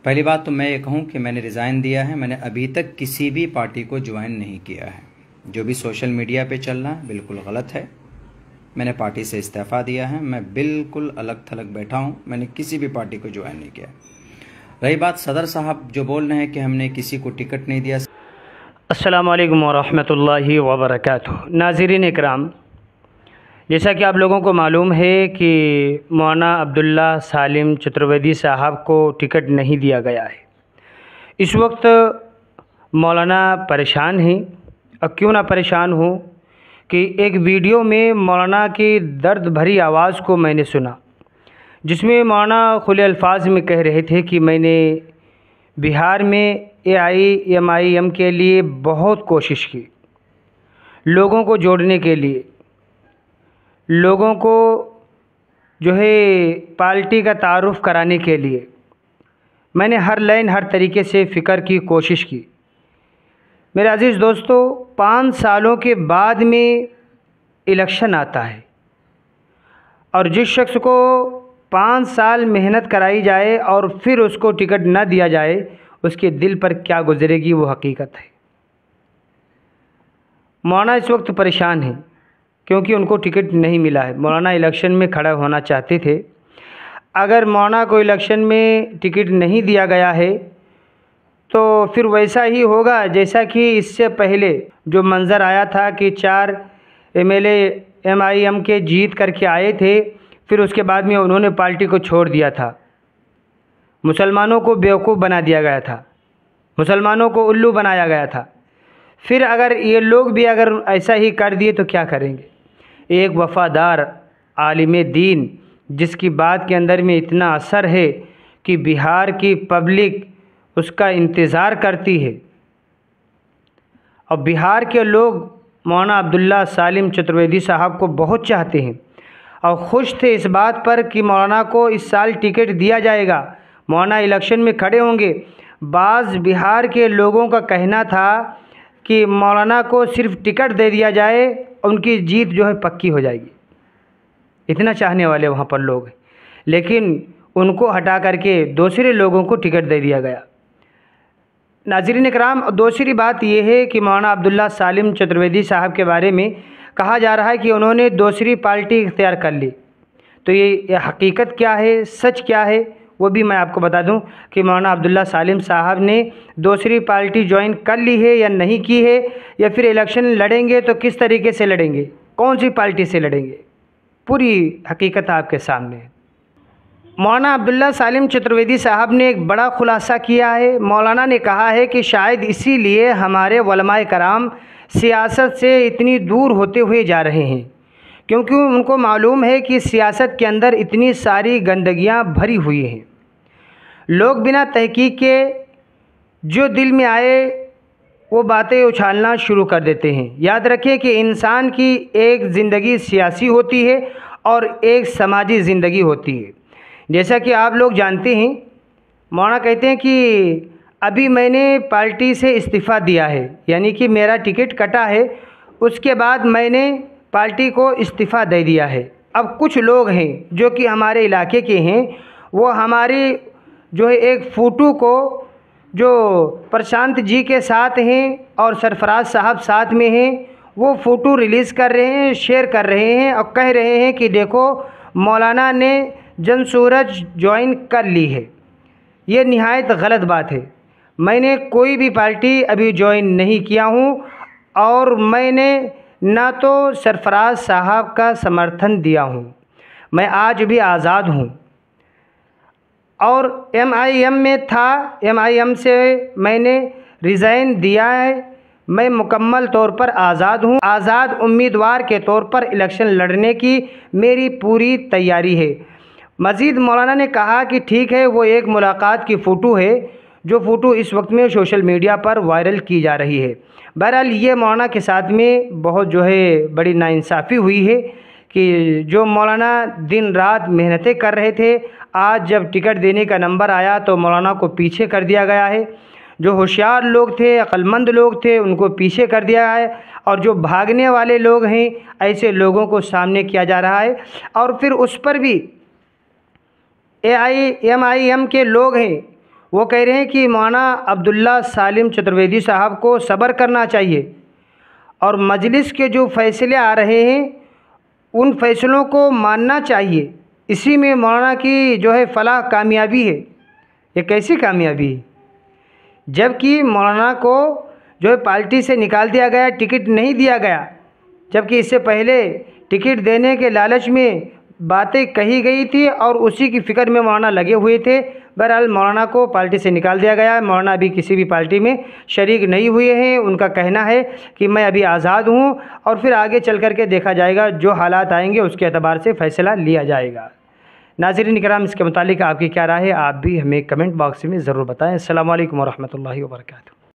पहली बात तो मैं ये कहूँ कि मैंने रिज़ाइन दिया है। मैंने अभी तक किसी भी पार्टी को ज्वाइन नहीं किया है। जो भी सोशल मीडिया पे चलना बिल्कुल गलत है। मैंने पार्टी से इस्तीफ़ा दिया है। मैं बिल्कुल अलग थलग बैठा हूँ। मैंने किसी भी पार्टी को ज्वाइन नहीं किया। रही बात सदर साहब जो बोल रहे हैं कि हमने किसी को टिकट नहीं दिया। अस्सलामु अलैकुम वरहमतुल्लाहि वबरकातुहू। नाज़रीन इकराम, जैसा कि आप लोगों को मालूम है कि मौलाना अब्दुल्ला सालिम चतुर्वेदी साहब को टिकट नहीं दिया गया है। इस वक्त मौलाना परेशान हैं। और क्यों ना परेशान हो कि एक वीडियो में मौलाना की दर्द भरी आवाज़ को मैंने सुना, जिसमें मौलाना खुले अल्फाज में कह रहे थे कि मैंने बिहार में AIMIM के लिए बहुत कोशिश की, लोगों को जोड़ने के लिए, लोगों को जो है पार्टी का तारुफ़ कराने के लिए मैंने हर लाइन हर तरीके से फ़िक्र की, कोशिश की। मेरे अज़ीज़ दोस्तों, 5 सालों के बाद में इलेक्शन आता है और जिस शख्स को 5 साल मेहनत कराई जाए और फिर उसको टिकट न दिया जाए, उसके दिल पर क्या गुजरेगी वो हकीकत है। मौलाना इस वक्त परेशान है क्योंकि उनको टिकट नहीं मिला है। मौलाना इलेक्शन में खड़ा होना चाहते थे। अगर मौलाना को इलेक्शन में टिकट नहीं दिया गया है तो फिर वैसा ही होगा जैसा कि इससे पहले जो मंज़र आया था कि 4 MLA MIM के जीत करके आए थे, फिर उसके बाद में उन्होंने पार्टी को छोड़ दिया था। मुसलमानों को बेवकूफ़ बना दिया गया था, मुसलमानों को उल्लू बनाया गया था। फिर अगर ये लोग भी अगर ऐसा ही कर दिए तो क्या करेंगे। एक वफ़ादार आलिम दीन जिसकी बात के अंदर में इतना असर है कि बिहार की पब्लिक उसका इंतज़ार करती है और बिहार के लोग मौलाना अब्दुल्ला सालिम चतुर्वेदी साहब को बहुत चाहते हैं और ख़ुश थे इस बात पर कि मौलाना को इस साल टिकट दिया जाएगा, मौलाना इलेक्शन में खड़े होंगे। बाज़ बिहार के लोगों का कहना था कि मौलाना को सिर्फ टिकट दे दिया जाए, उनकी जीत जो है पक्की हो जाएगी। इतना चाहने वाले वहाँ पर लोग हैं, लेकिन उनको हटा करके दूसरे लोगों को टिकट दे दिया गया। नाज़रीन इकराम, दूसरी बात यह है कि मौलाना अब्दुल्ला सालिम चतुर्वेदी साहब के बारे में कहा जा रहा है कि उन्होंने दूसरी पार्टी इख्तियार कर ली। तो ये हकीकत क्या है, सच क्या है, वो भी मैं आपको बता दूं कि मौलाना अब्दुल्ला सालिम साहब ने दूसरी पार्टी ज्वाइन कर ली है या नहीं की है, या फिर इलेक्शन लड़ेंगे तो किस तरीके से लड़ेंगे, कौन सी पार्टी से लड़ेंगे, पूरी हकीकत आपके सामने है। मौलाना अब्दुल्ला सालिम चतुर्वेदी साहब ने एक बड़ा खुलासा किया है। मौलाना ने कहा है कि शायद इसीलिए हमारे उलमाए कराम सियासत से इतनी दूर होते हुए जा रहे हैं, क्योंकि उनको मालूम है कि सियासत के अंदर इतनी सारी गंदगियां भरी हुई हैं। लोग बिना तहकीक के जो दिल में आए वो बातें उछालना शुरू कर देते हैं। याद रखें कि इंसान की एक ज़िंदगी सियासी होती है और एक समाजी ज़िंदगी होती है। जैसा कि आप लोग जानते हैं, मौलाना कहते हैं कि अभी मैंने पार्टी से इस्तीफ़ा दिया है, यानी कि मेरा टिकट कटा है, उसके बाद मैंने पार्टी को इस्तीफ़ा दे दिया है। अब कुछ लोग हैं जो कि हमारे इलाके के हैं, वो हमारी जो है एक फ़ोटो को जो प्रशांत जी के साथ हैं और सरफराज साहब साथ में हैं, वो फ़ोटो रिलीज़ कर रहे हैं, शेयर कर रहे हैं और कह रहे हैं कि देखो मौलाना ने जन सूरज ज्वाइन कर ली है। ये निहायत गलत बात है। मैंने कोई भी पार्टी अभी ज्वाइन नहीं किया हूँ और मैंने ना तो सरफराज साहब का समर्थन दिया हूँ। मैं आज भी आज़ाद हूँ और MIM में था, MIM से मैंने रिज़ाइन दिया है। मैं मुकम्मल तौर पर आज़ाद हूँ। आज़ाद उम्मीदवार के तौर पर इलेक्शन लड़ने की मेरी पूरी तैयारी है। मज़ीद मौलाना ने कहा कि ठीक है, वो एक मुलाकात की फ़ोटो है जो फ़ोटो इस वक्त में सोशल मीडिया पर वायरल की जा रही है। बहरहाल ये मौलाना के साथ में बहुत जो है बड़ी नाइंसाफ़ी हुई है कि जो मौलाना दिन रात मेहनतें कर रहे थे, आज जब टिकट देने का नंबर आया तो मौलाना को पीछे कर दिया गया है। जो होशियार लोग थे, अक्लमंद लोग थे, उनको पीछे कर दिया है और जो भागने वाले लोग हैं, ऐसे लोगों को सामने किया जा रहा है। और फिर उस पर भी AIMIM के लोग हैं, वो कह रहे हैं कि मौलाना अब्दुल्ला सालिम चतुर्वेदी साहब को सब्र करना चाहिए और मजलिस के जो फैसले आ रहे हैं उन फैसलों को मानना चाहिए। इसी में मौलाना की जो है फलाह कामयाबी है। ये कैसी कामयाबी है? जबकि मौलाना को जो है पार्टी से निकाल दिया गया, टिकट नहीं दिया गया, जबकि इससे पहले टिकट देने के लालच में बातें कही गई थी और उसी की फ़िक्र में मौलाना लगे हुए थे। बहरहाल मौलाना को पार्टी से निकाल दिया गया है। मौलाना अभी किसी भी पार्टी में शरीक नहीं हुए हैं। उनका कहना है कि मैं अभी आज़ाद हूँ और फिर आगे चल कर के देखा जाएगा, जो हालात आएंगे उसके एतबार से फ़ैसला लिया जाएगा। नाज़रीन इकराम, इसके मुतालिक आपकी क्या राय है? आप भी हमें कमेंट बॉक्स में ज़रूर बताएँ। अस्सलामु अलैकुम वरहमतुल्लाहि वबरकातुहू।